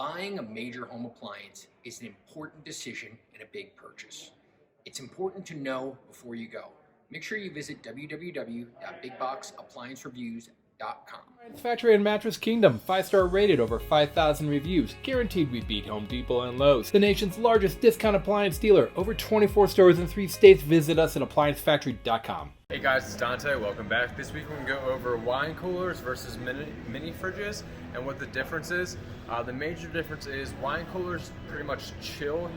Buying a major home appliance is an important decision and a big purchase. It's important to know before you go. Make sure you visit www.bigboxappliancereviews.com. Factory and Mattress Kingdom, 5-star rated, over 5,000 reviews. Guaranteed we beat Home Depot and Lowe's. The nation's largest discount appliance dealer. Over 24 stores in 3 states. Visit us at ApplianceFactory.com. Hey guys, it's Dante. Welcome back. This week we're going to go over wine coolers versus mini fridges and what the difference is. The major difference is wine coolers pretty much chill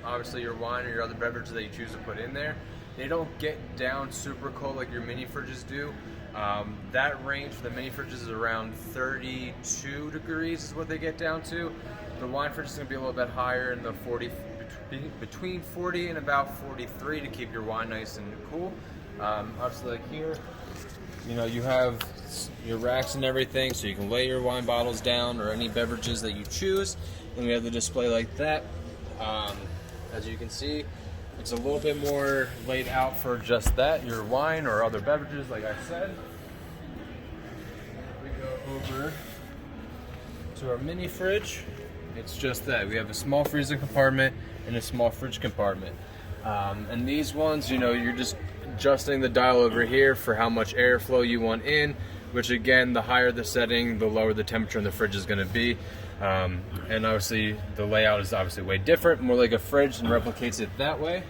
obviously your wine or your other beverages that you choose to put in there. They don't get down super cold like your mini fridges do. That range for the mini fridges is around 32 degrees is what they get down to. The wine fridge is going to be a little bit higher in the between 40 and about 43 to keep your wine nice and cool. Obviously, like here, you have your racks and everything, so you can lay your wine bottles down or any beverages that you choose. And we have the display like that. As you can see, it's a little bit more laid out for just that, your wine or other beverages, like I said. We go over to our mini fridge. It's just that. We have a small freezer compartment and a small fridge compartment. And these ones, you're just adjusting the dial over here for how much airflow you want in, which again, the higher the setting, the lower the temperature in the fridge is going to be. And obviously the layout is obviously way different, more like a fridge, and replicates it that way.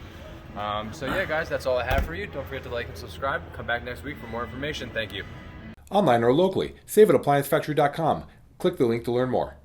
So yeah guys, that's all I have for you. Don't forget to like and subscribe. Come back next week for more information. Thank you. Online or locally, save at ApplianceFactory.com. Click the link to learn more.